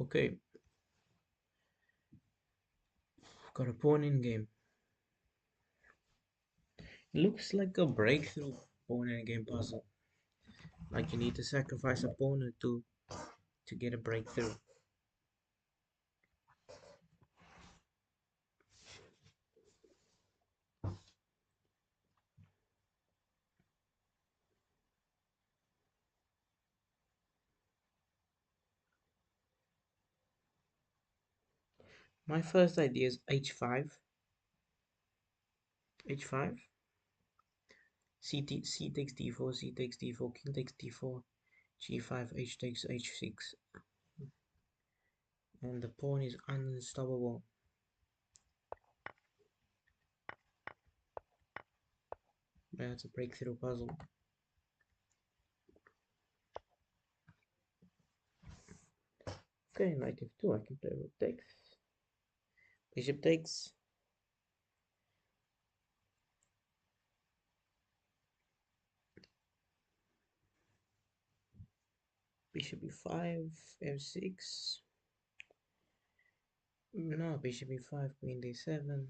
Okay, got a pawn in game. Looks like a breakthrough pawn in game puzzle. Like you need to sacrifice a pawn or two to get a breakthrough. My first idea is h5, h5, c takes d4, c takes d4, king takes d4, g5, h takes h6, and the pawn is unstoppable. That's a breakthrough puzzle. Okay, knight f2, I can play rook takes, bishop takes, bishop e5, f6, no, bishop e5, queen d7,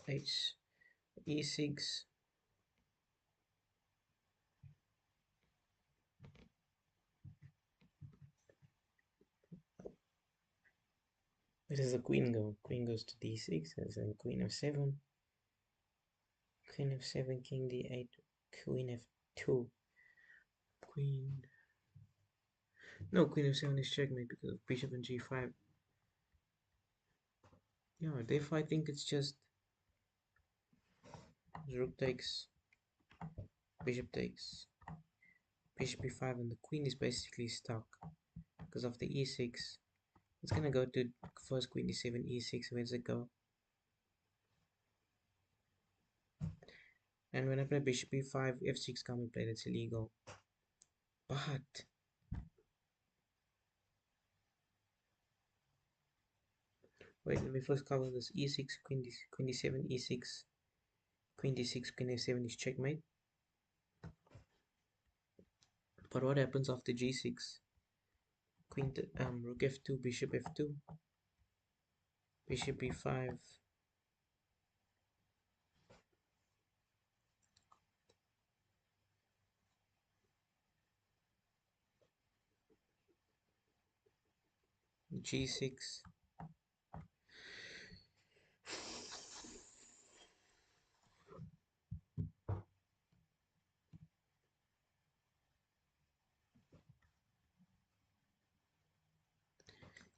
h e6, where does the queen go? Queen goes to d6, and then queen f7, queen f7, king d8, queen f2, queen... No, queen f7 is checkmate because of bishop and g5. Yeah, if I think it's just rook takes, bishop takes, bishop e5, and the queen is basically stuck because of the e6. It's gonna go to first queen e7, e6, where's it go? And when I play bishop e5, f6 can't be played, it's illegal. But wait, let me first cover this. e6, queen d7, e6, queen d6, queen f7 is checkmate. But what happens after g6? Rook f2, bishop f2, bishop e5, g6,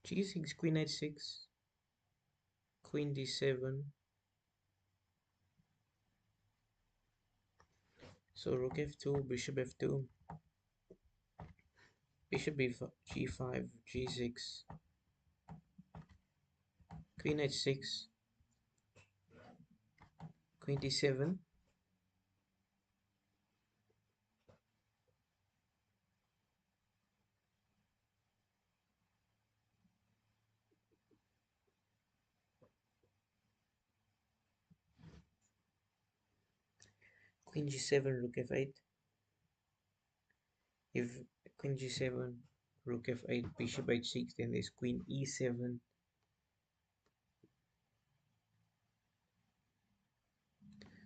g6, queen h6, queen d7. So rook f2, bishop f2, bishop b5, g5, g6, queen h6, queen d7, queen g7, rook f8. If queen g7, rook f8, bishop h6, then there's queen e7.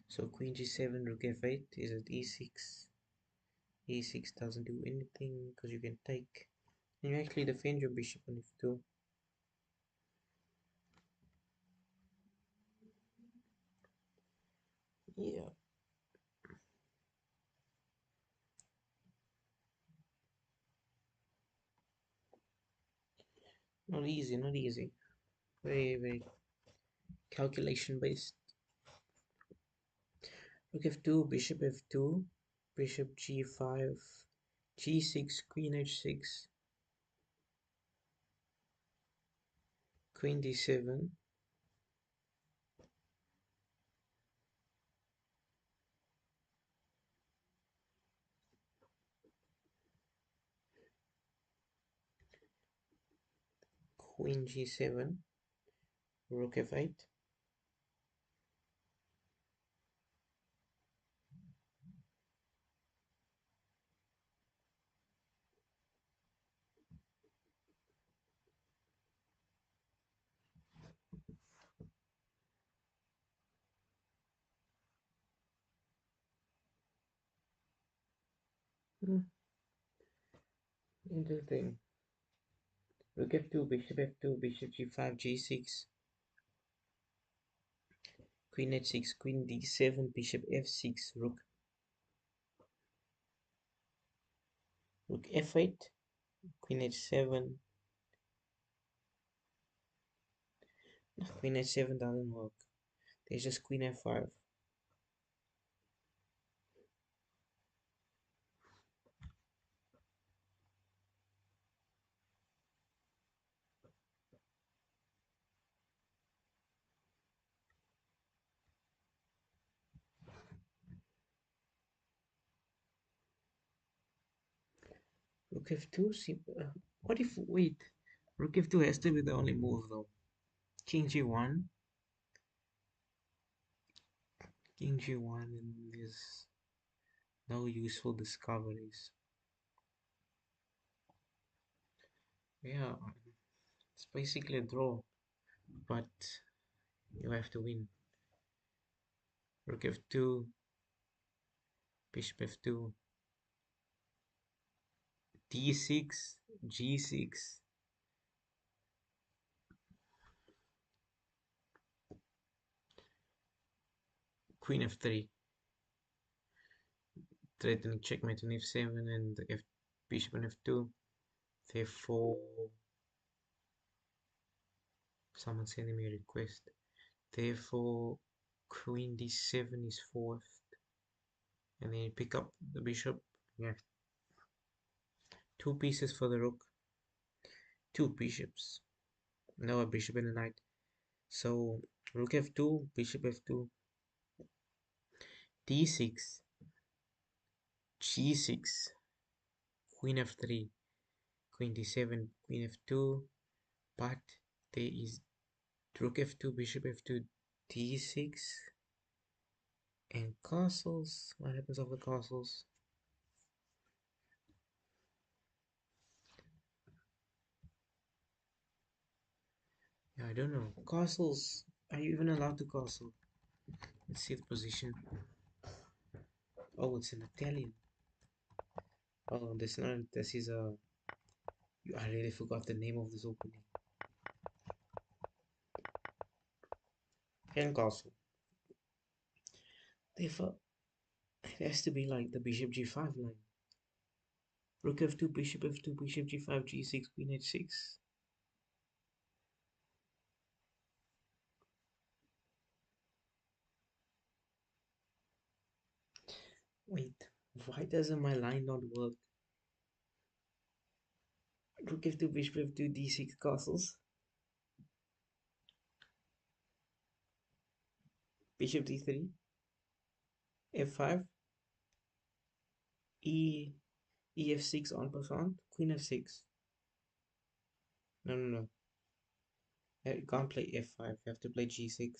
So queen g7, rook f8 is at e6. e6 doesn't do anything because you can take. And you actually defend your bishop on f2. Yeah. Not easy, not easy. Very, very calculation based. Rook f2, bishop f2, bishop g5, g6, queen h6, queen d7, queen g7, rook f8, Hmm, interesting. Rook f2, bishop f2, bishop g5, g6, queen h6, queen d7, bishop f6, rook f8, queen h7. No, queen h7 doesn't work. There's just queen f5. Rook f2. What if, wait, rook f2 has to be the only move though. King g1, king g1, and there's no useful discoveries. Yeah, it's basically a draw, but you have to win. Rook f2, bishop f2, d6, g6, queen f3, threatening checkmate on f7 and bishop on f2. Therefore, someone sending me a request. Therefore, queen d7 is fourth, and then you pick up the bishop. Yeah, two pieces for the rook, two bishops, no a bishop and a knight. So rook f2, bishop f2, d6, g6, queen f3, queen d7, queen f2, but there is rook f2, bishop f2, d6, and castles. What happens of the castles? Yeah, I don't know. Castles, are you even allowed to castle? Let's see the position. Oh, it's an Italian. Oh, this not. This is a. I really forgot the name of this opening. Hen castle. Therefore, it has to be like the bishop g5 line. Rook f2, bishop f2, bishop g5, g6, queen h6. Wait, why doesn't my line not work? Rook f2, bishop f2, d6 castles. Bishop d3, f5, e ef6 en passant, queen f6. No, no, no. You can't play f5. You have to play g6.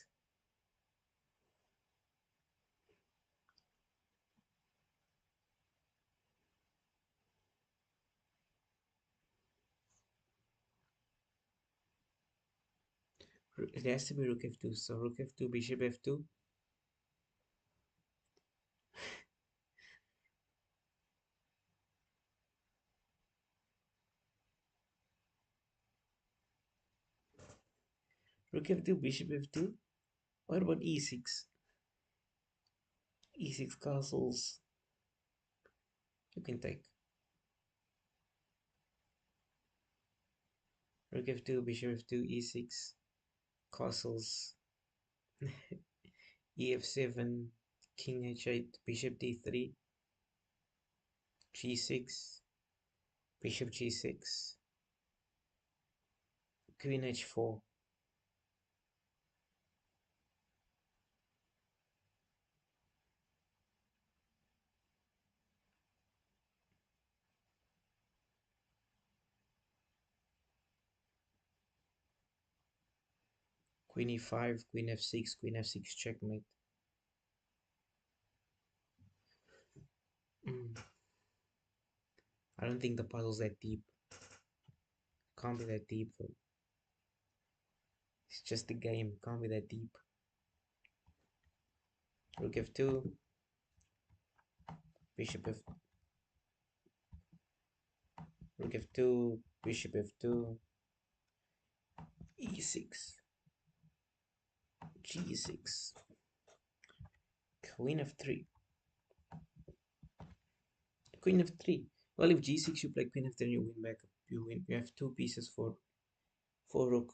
It has to be rook f2. So rook f2, bishop f2. Rook f2, bishop f2. What about e6? E6 castles. You can take. Rook f2, bishop f2, e6 castles. ef7, king h8, bishop d3, g6, bishop g6, queen h4. Queen e5, queen f6, queen f6 checkmate. I don't think the puzzle's that deep. Can't be that deep though. It's just a game. Can't be that deep. Rook f2, bishop f. Rook f2, bishop f2, e6, g6, queen f3, queen f3. Well, if g6 you play queen f3, you win back. You win. You have two pieces for rook.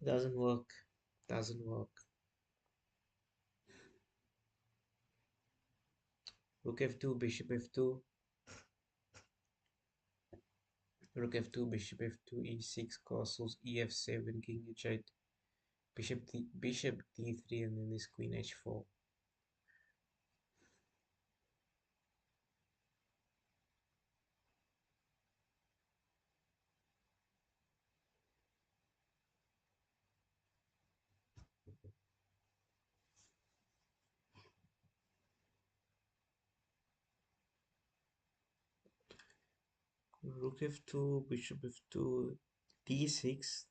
Doesn't work. Doesn't work. Rook f2, bishop f2, rook f2, bishop f2, e6, castles, ef7, king h8, bishop d3, and then this queen h4. Rook f2, bishop f2, d6.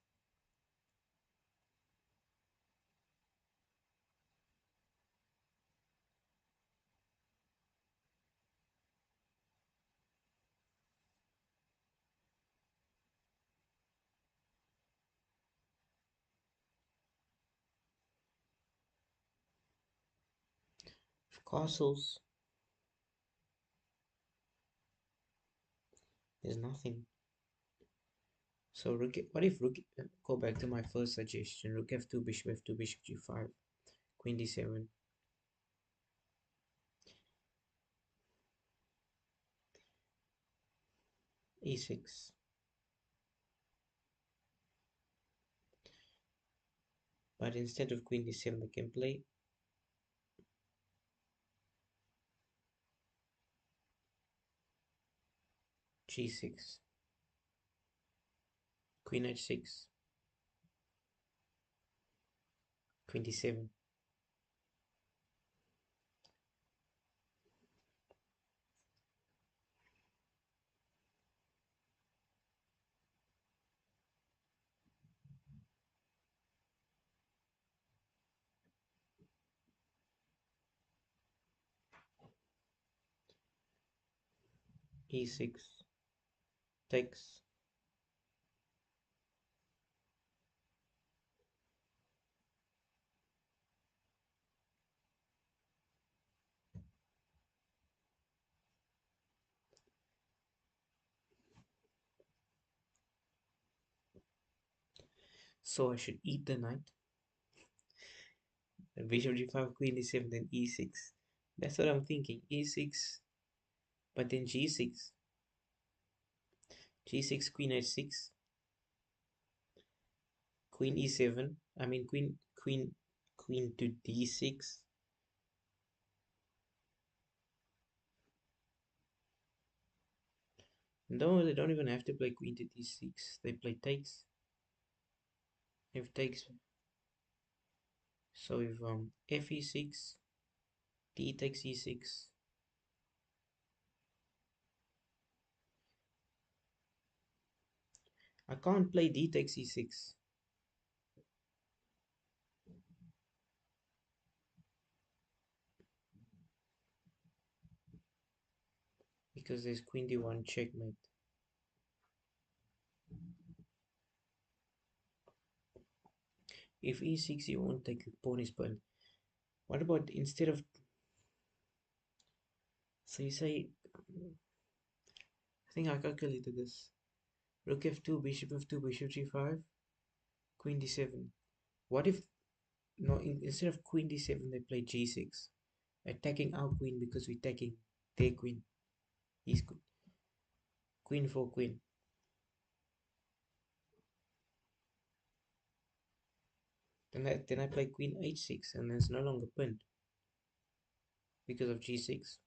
Castles. There's nothing. So rook. What if rook? Go back to my first suggestion. Rook f2, bishop f2, bishop g5, queen d7, e6. But instead of queen d7, I can play g6, queen h6, queen d7, e6, takes, so I should eat the knight. And bishop g5, queen d7, then e6. That's what I'm thinking. E6, but then g6, g6, queen h6, queen e7. I mean queen to d6. No, they don't even have to play queen to d6. They play takes. If takes, so if f e6, d takes e6. I can't play d takes e6 because there's queen d1 checkmate. If e6, you won't take the pawn is pawn. What about instead of, so you say, I think I calculated this. Rook f2, bishop f2, bishop g5, queen d7. What if, no, instead of queen d7, they play g6, attacking our queen because we're attacking their queen. He's queen for queen. Then I play queen h6, and then it's no longer pinned. because of g6.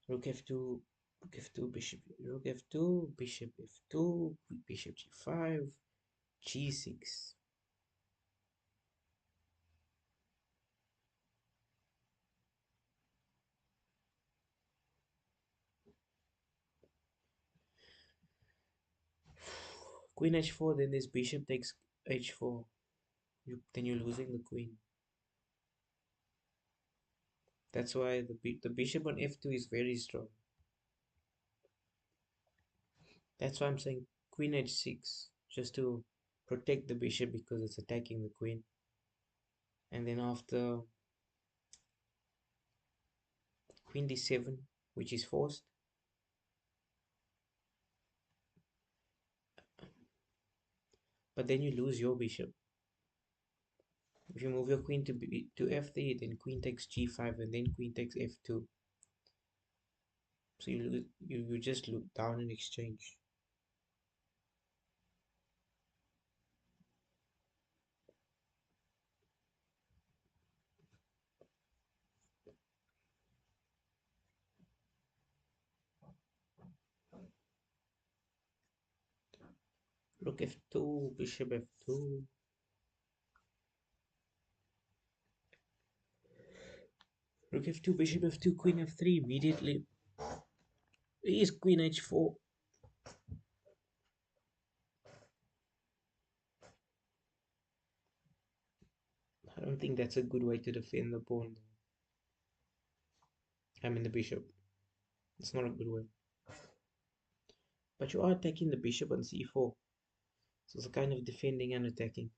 Rook f2, rook f2, bishop, rook f2, bishop f2, bishop g5, g6. Queen h4, then this bishop takes h4. Then you're losing the queen. That's why the bishop on f2 is very strong. That's why I'm saying queen h6, just to protect the bishop because it's attacking the queen. And then after queen d7, which is forced, but then you lose your bishop. If you move your queen to f3, then queen takes g5, and then queen takes f2. So you just look down in exchange. Rook f2, bishop f2. Rook f2, bishop f2, queen f3 immediately. Is queen h4. I don't think that's a good way to defend the pawn. I mean the bishop. It's not a good way. But you are attacking the bishop on c4. So it's a kind of defending and attacking.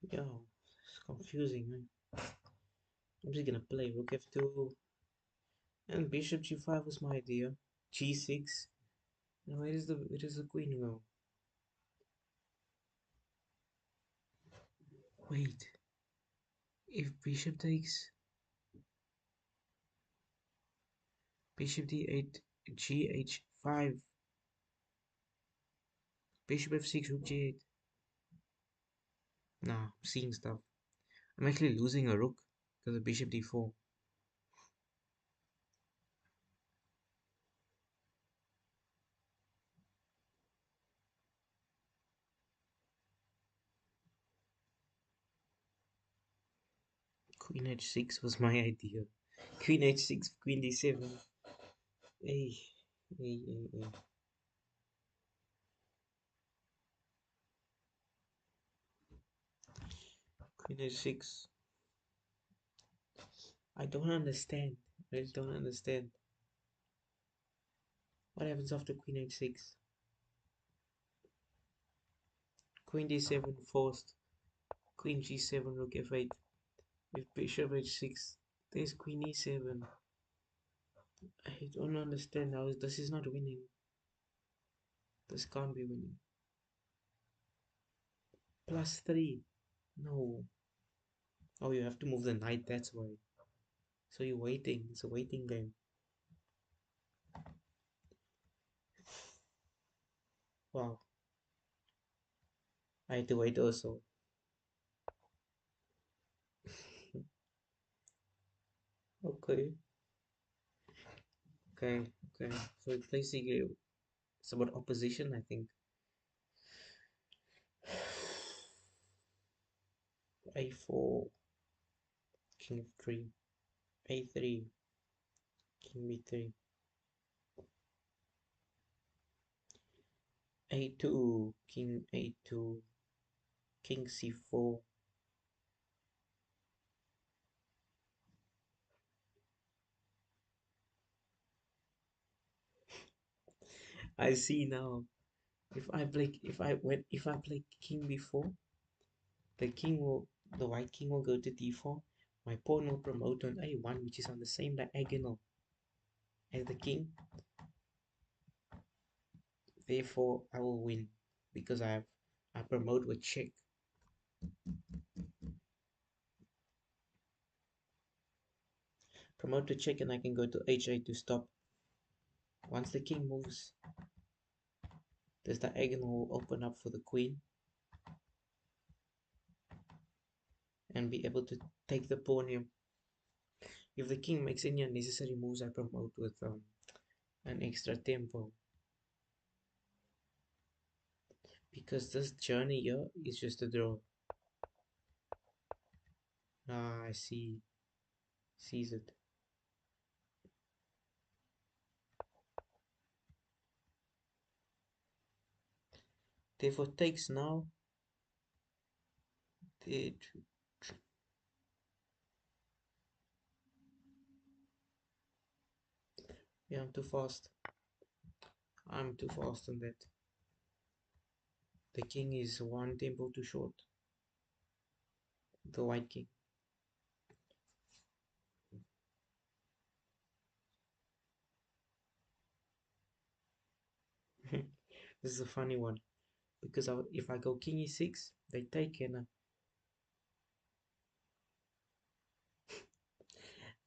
Yeah, it's confusing, man. I'm just gonna play rook f2 and bishop g5 was my idea. G6. And where is the queen go? Wait. If bishop takes bishop d8, gh5, bishop f6, rook g8. Nah, I'm seeing stuff. I'm actually losing a rook because of bishop d4. Queen h6 was my idea. Queen h6, queen d7. Hey, hey. Queen h6. I don't understand. I really don't understand. What happens after queen h6? Queen d7 forced. Queen g7, rook f8. With bishop h6. There's queen e7. I don't understand how this is not winning. This can't be winning. +3. No. Oh, you have to move the knight, that's why. So you're waiting. It's a waiting game. Wow. I had to wait also. Okay. Okay. Okay. So basically, it's about opposition, I think. A4, king f3, A3, king b3, A2, king a2, king c4, I see now. If I play king before, the king will the white king will go to d4. My pawn will promote on a1, which is on the same diagonal as the king. Therefore, I will win because I promote with check. Promote to check, and I can go to h8 to stop. Once the king moves, this diagonal will open up for the queen and be able to take the pawn here. If the king makes any unnecessary moves, I promote with an extra tempo. Because this journey here is just a draw. Ah, I see. Sees it. Therefore takes now. It, yeah, I'm too fast. I'm too fast on that. The king is one tempo too short. The white king. This is a funny one because if I go king e6, they take, and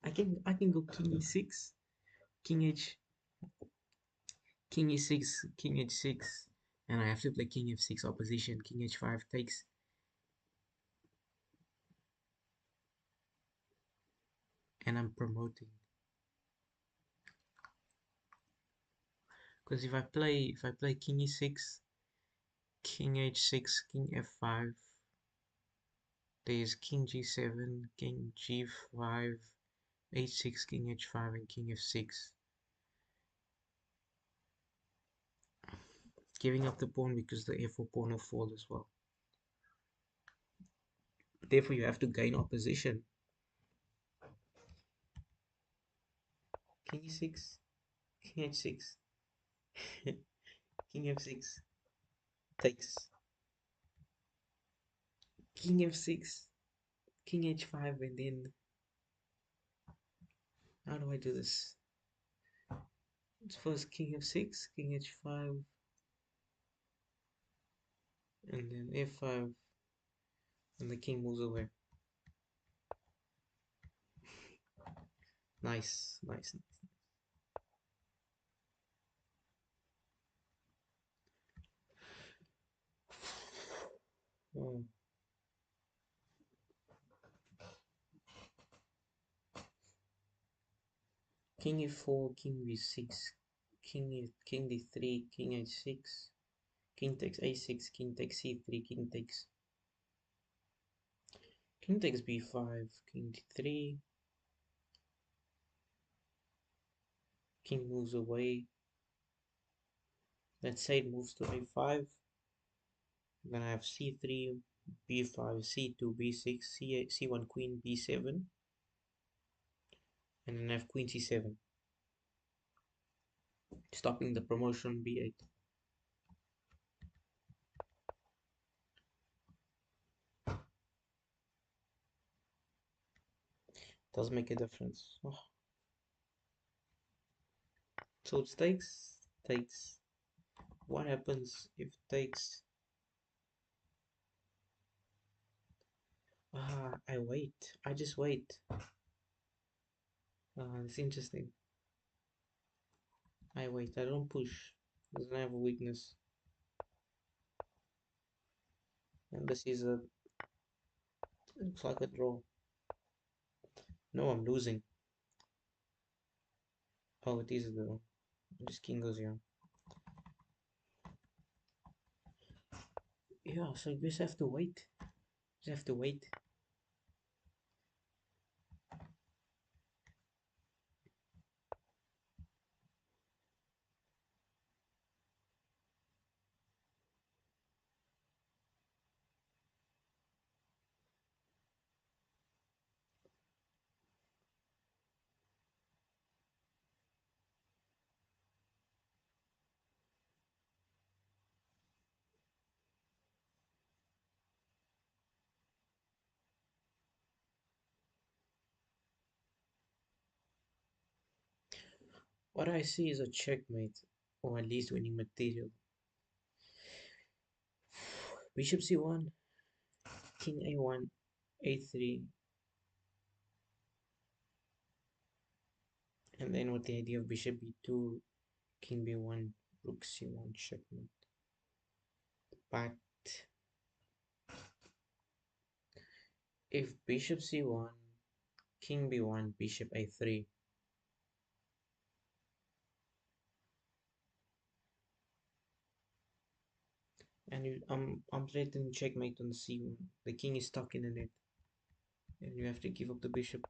I can go king e6, king h, king e6, king h6, and I have to play king f6 opposition. King h5 takes, and I'm promoting. Because if I play king e6, king h6, king f5, there's king g7, king g5, h6, king h5, and king f6. Giving up the pawn because the f4 pawn will fall as well. Therefore, you have to gain opposition. King e6, king h6, king f6 takes, king f6, king h5, and then how do I do this? It's first king f6, king h5, and then f5, and the king moves away. Nice, nice. Oh. King e4, king b6, king d3, king h6, king takes a6, king takes c3, king takes b5, king d3, king moves away. Let's say it moves to a5. Then I have c3, b5, c2, b6, c8, c1, queen, b7, and then I have queen c7, stopping the promotion b8. Does make a difference. Oh. So it takes. What happens if takes? I wait. I just wait. It's interesting. I wait. I don't push. Doesn't have a weakness. And this is a. It looks like a draw. No, I'm losing. Oh, it is a draw. This king goes here. Yeah, so you just have to wait. Just have to wait. What I see is a checkmate, or at least winning material. Bishop c1, king a1, a3, and then with the idea of bishop b2, king b1, rook c1, checkmate. But if bishop c1, king b1, bishop a3, and I'm threatening checkmate on c1, the king is stuck in the net, and you have to give up the bishop.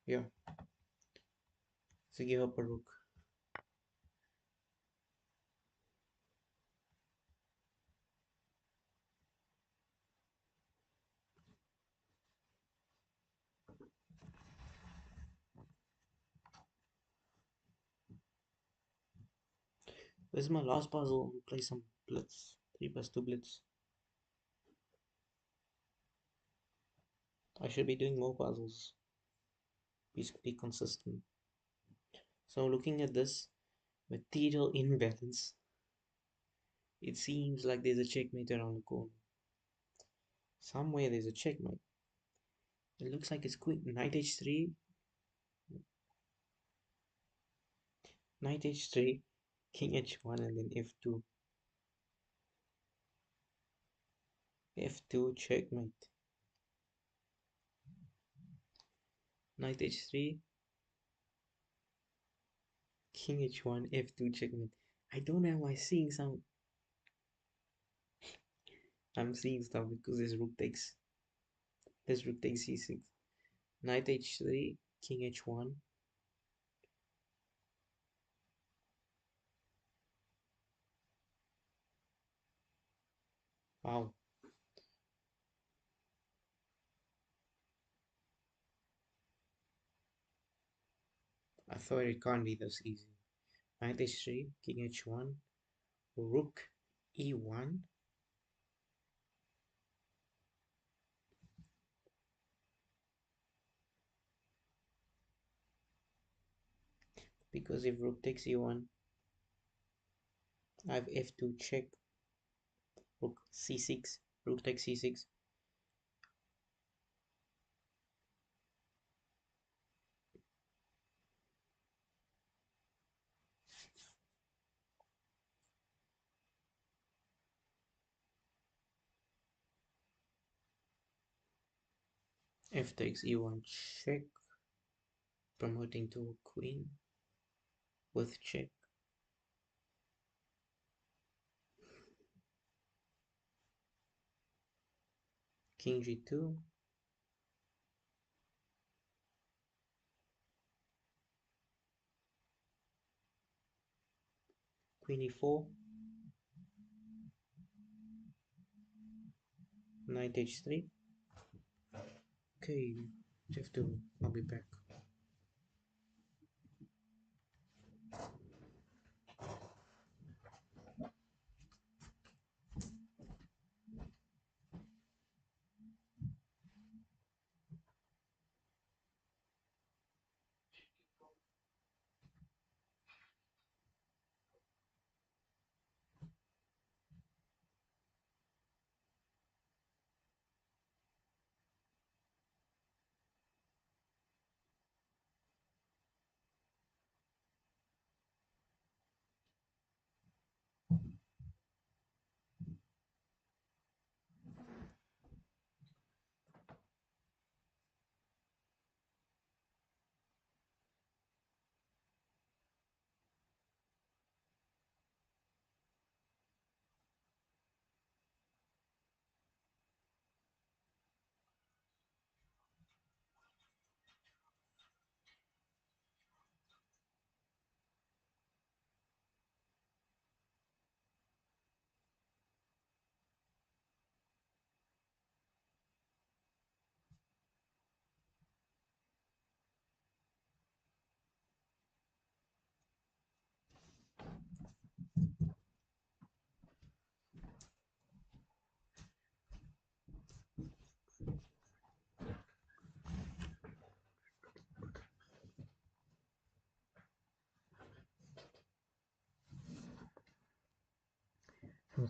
Yeah, so give up a rook. This is my last puzzle. We'll play some blitz, 3+2 blitz. I should be doing more puzzles. Be consistent. So looking at this material imbalance, it seems like there's a checkmate around the corner. Somewhere there's a checkmate. It looks like it's queen, knight h3, knight h3, king h1, and then f2. f2 checkmate. Knight h3, king h1, f2 checkmate. I don't know why I'm seeing stuff because this rook takes c6. Knight h3, king h1. Wow. I thought it can't be this easy. Knight h3, king h1, rook e1. Because if rook takes e1, I have f2 check, rook c6, rook takes c6. F takes e1 check, promoting to a queen with check. King g2. Queen e4. Knight h3. Okay, f2. I'll be back.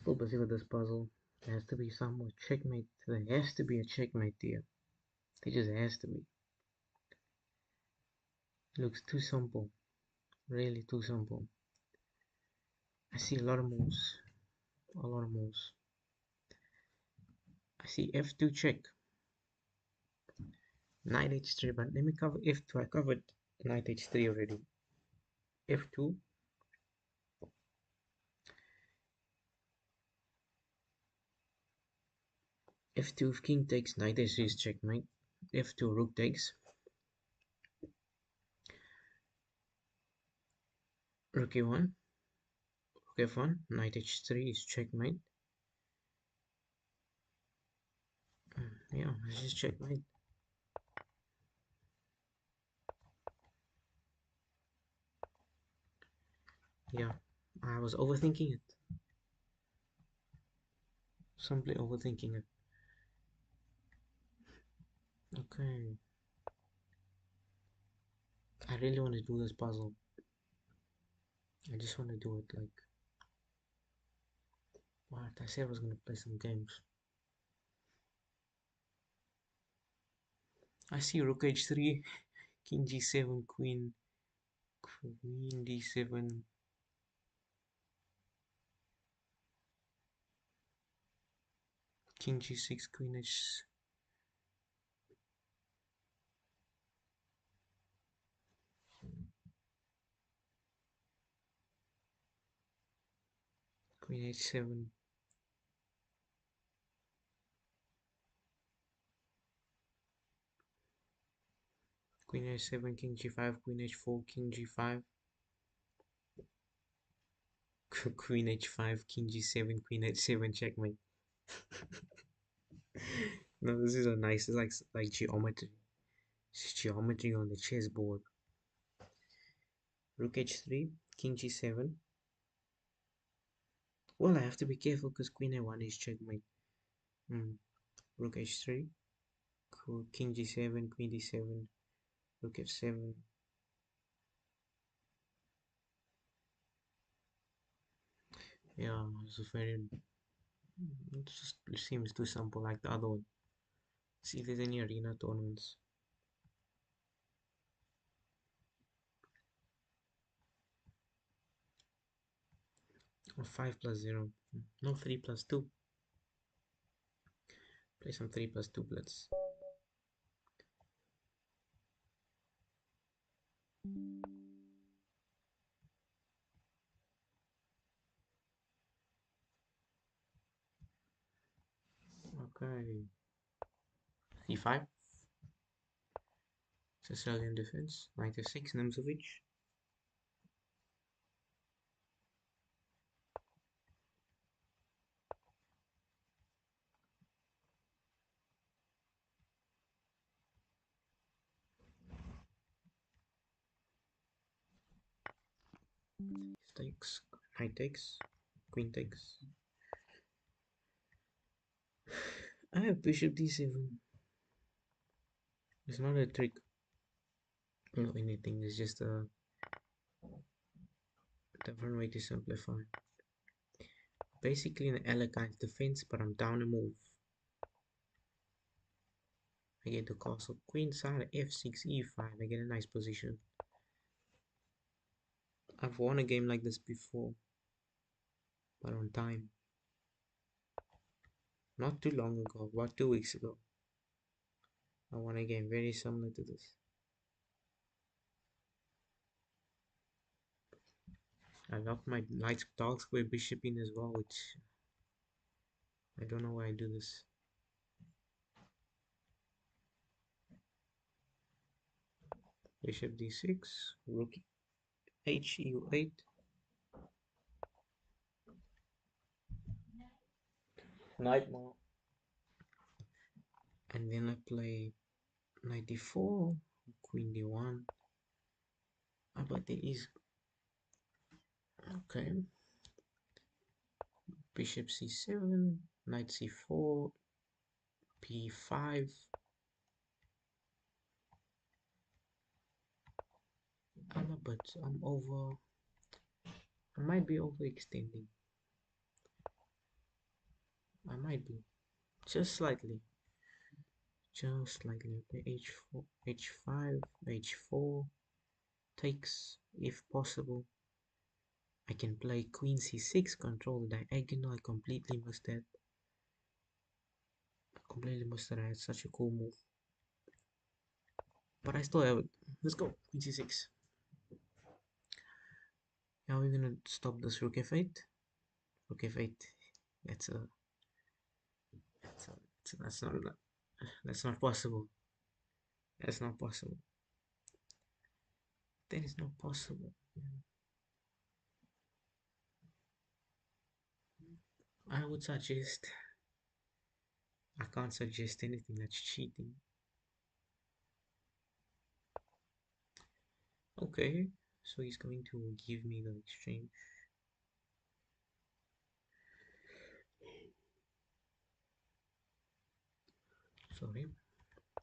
Still busy with this puzzle. There has to be some more checkmate. There has to be a checkmate here. There just has to be. It looks too simple. Really too simple. I see a lot of moves. A lot of moves. I see F2 check. Knight H3, but let me cover F2. I covered Knight H3 already. F2. F2 if king takes, knight H3 is checkmate. F2 rook takes. Rook A1. Rook F1. Knight H3 is checkmate. Yeah, this is checkmate. Yeah, I was overthinking it. Simply overthinking it. Okay. I really want to do this puzzle. I just want to do it like... What? I said I was going to play some games. I see rook H3, king G7, queen D7. King G6, queen H... Queen H7. Queen H7, king G5, queen H4, king G5. Queen H5, king G7, queen H7, checkmate. No, this is a nice, it's like geometry. It's geometry on the chessboard. Rook H3, king G7. Well, I have to be careful because queen A1 is checkmate. Rook H3, king G7, queen D7, rook F7. Yeah, it's a very... It just seems too simple like the other one. See if there's any arena tournaments. Or 5 plus 0. No, 3 plus 2. Play some 3 plus 2 blitz. Okay. C5. Sicilian defense. 96. Nemzovich. Takes. Knight takes. Queen takes. I have bishop d7. It's not a trick. No, anything. It's just a different way to simplify. Basically an elegant defense, but I'm down a move. I get the castle queenside, f6, e5. I get a nice position. I've won a game like this before, but on time. Not too long ago, about 2 weeks ago. I won a game very similar to this. I locked my light dark square bishop in as well, which I don't know why I do this. Bishop d6, rook h u8. Knight more. And then I play knight d4, queen d1. But there is... Okay. Bishop c7, knight c4, p5. I don't know, but I'm over... I might be overextending. I might be. Just slightly. Just slightly. Okay, h4, h5, h4. Takes, if possible. I can play queen c6, control the diagonal. I completely missed that. Completely missed that. I had such a cool move. But I still have it. Let's go. Queen c6. Now we're gonna stop this rook f8. Rook f8. That's a. That's a. That's not possible. That's not possible. That is not possible. I would suggest. I can't suggest anything that's cheating. Okay, so he's going to give me the exchange. Sorry.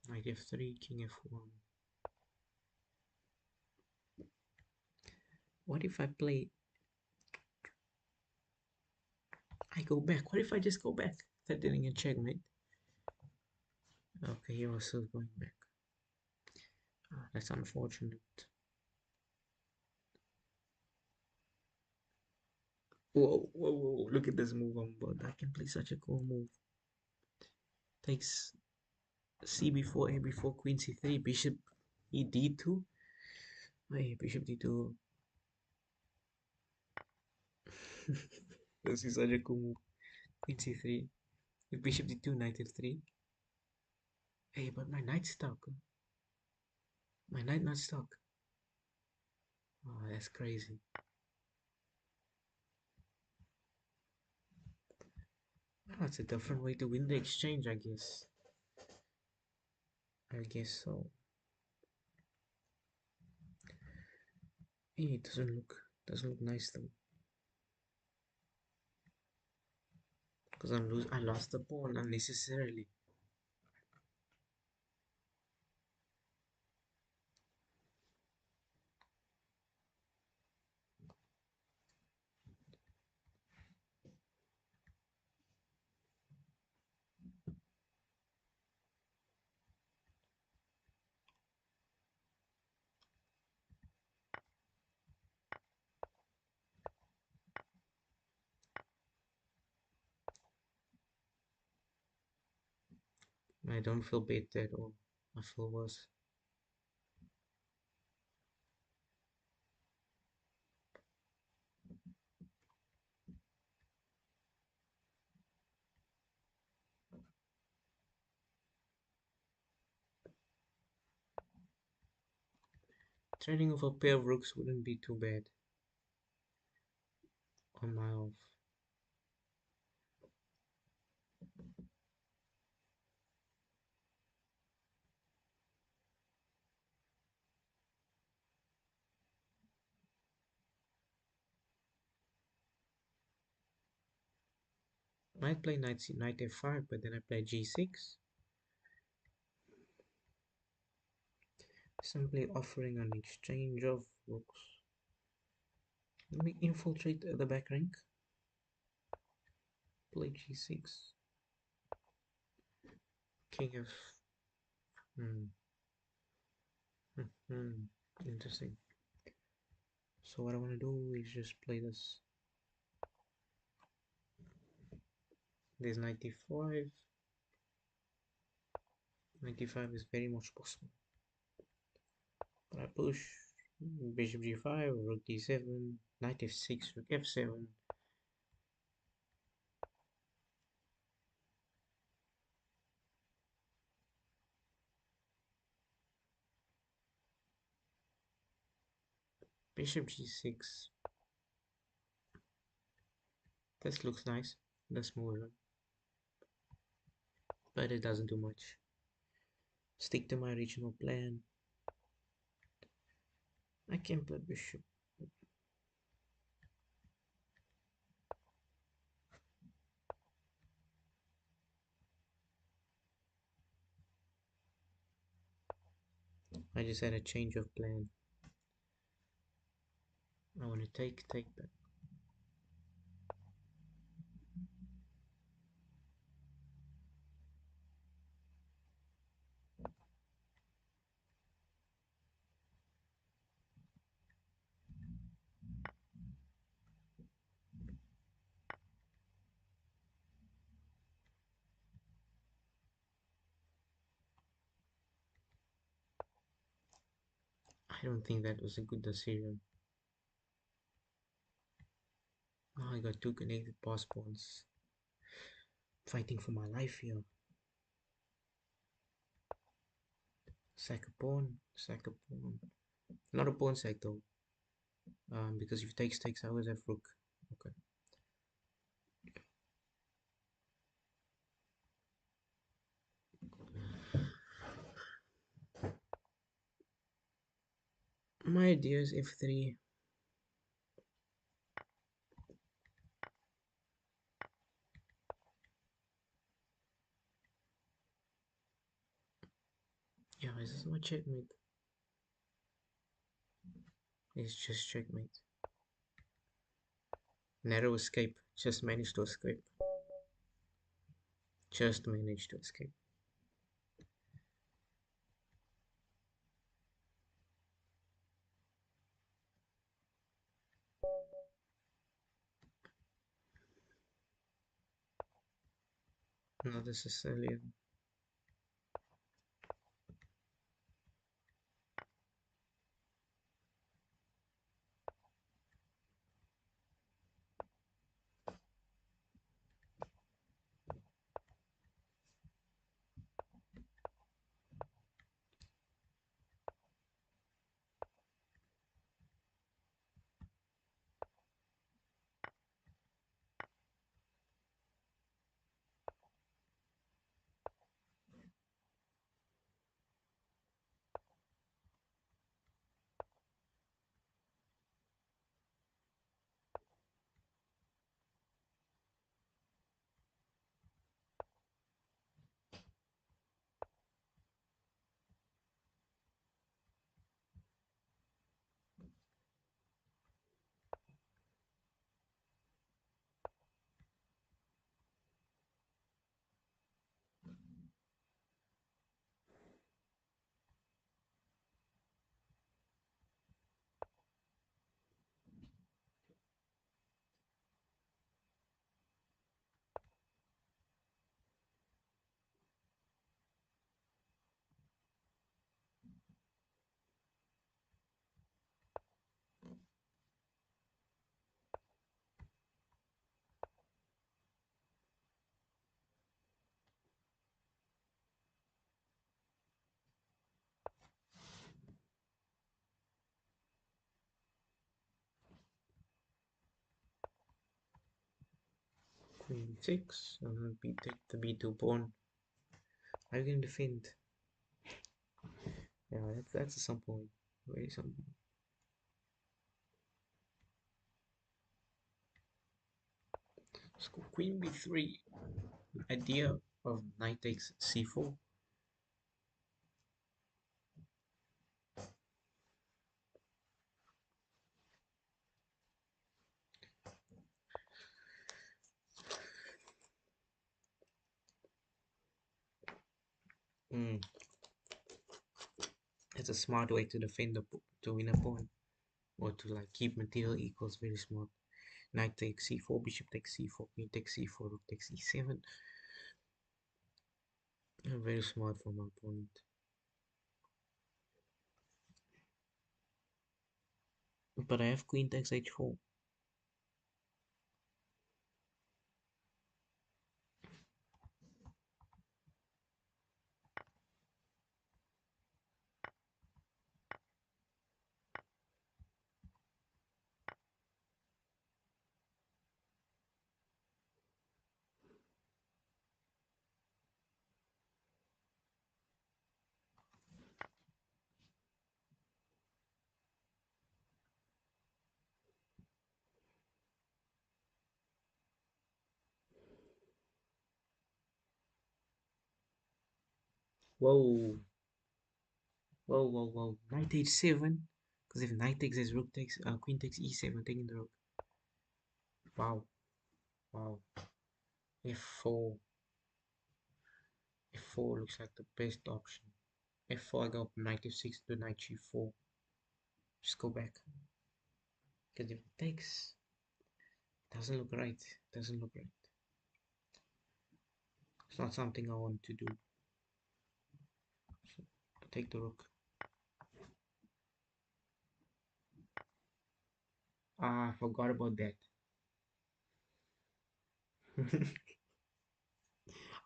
Knight f3, king f1. What if I play... I go back. What if I just go back? That didn't get checkmate. Okay, he was still going back. That's unfortunate. Whoa, whoa, whoa, look at this move on board. I can play such a cool move. Takes c before a before queen c3, bishop e d2. Hey, bishop d2. This is such a cool move. Queen c3. With bishop d2, knight f3. Hey, but my knight's stuck. My knight not stuck. Oh, that's crazy. That's a different way to win the exchange, I guess. I guess so. Hey, it doesn't look nice though. Because I lost the pawn unnecessarily. I don't feel better at all. I feel worse. Trading off a pair of rooks wouldn't be too bad on my off. Might play knight f5, but then I play g6. Simply offering an exchange of rooks. Let me infiltrate the back rank. Play g6. King of... Interesting. So what I want to do is just play this. There's 95. 95 is very much possible. But I push bishop g5, rook d7, knight f6, rook f7. Bishop g6. This looks nice. Let's move on. But it doesn't do much. Stick to my original plan. I can play bishop. I just had a change of plan. I want to take that. I don't think that was a good decision. Now I got two connected pass pawns. Fighting for my life here. Sack a pawn, sack a pawn. Not a pawn sack though. Because if takes, I always have rook. Okay. My idea is f3. Yeah, is this my checkmate? It's just checkmate. Narrow escape. Just managed to escape. Just managed to escape. Not necessarily. Queen 6 and then take the b2 pawn. How are you going to defend? Yeah, that's a simple, very simple. Let's go queen b3. Idea of knight takes c4. Mm. It's a smart way to defend to win a pawn, or to like keep material equals. Very smart. Knight takes c4, bishop takes c4, queen takes c4, rook takes e7. Very smart for my opponent. But I have queen takes h4. Whoa, whoa. Knight h7. Because if knight takes his rook takes, queen takes e7, taking the rook. Wow, wow. f4. f4 looks like the best option. f4, I go knight f6 to knight g4. Just go back. Because if it takes, doesn't look right. Doesn't look right. It's not something I want to do. So, take the rook. Ah, I forgot about that.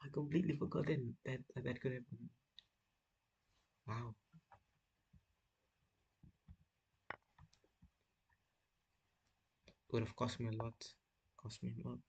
I completely forgot that could happen. Wow, would have cost me a lot. Cost me a lot.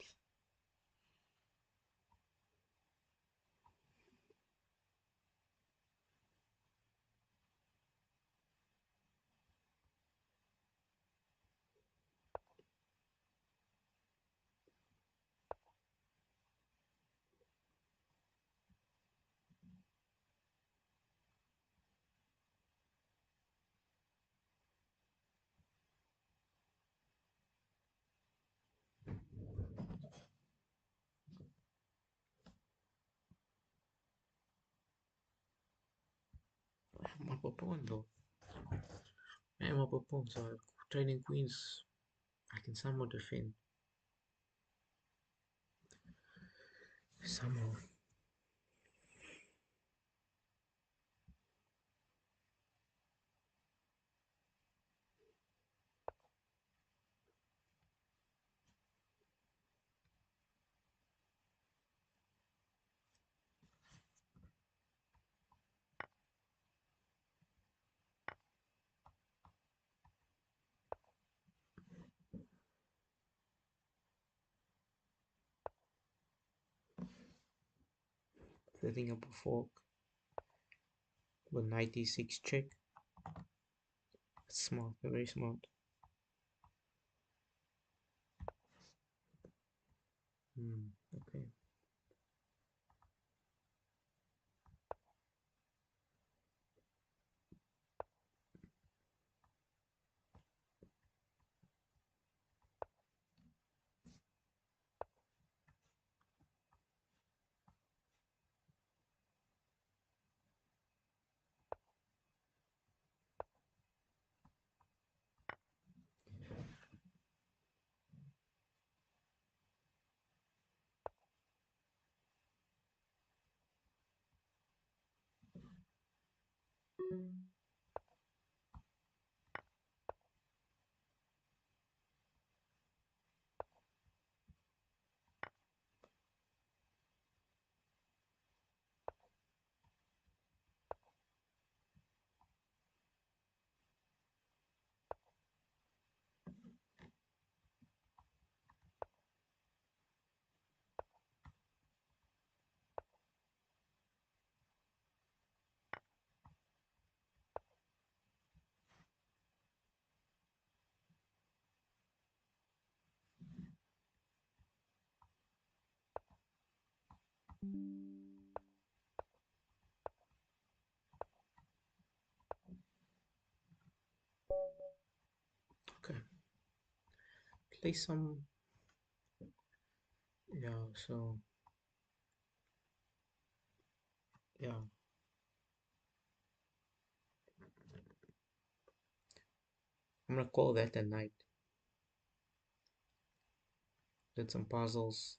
I'm up a pawn though. I'm up a pawn, so trading queens, I can somewhat defend. Somehow. Setting up a fork with 96 check. Smart, very smart. Okay. Okay. Play some. Yeah, so. Yeah. I'm gonna call that a night. Did some puzzles.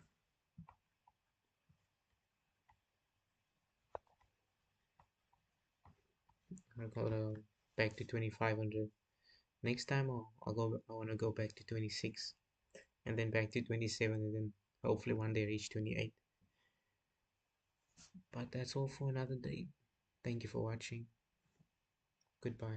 I'm gonna go back to 2500. Next time I'll go. I wanna go back to 26, and then back to 27, and then hopefully one day reach 28. But that's all for another day. Thank you for watching. Goodbye.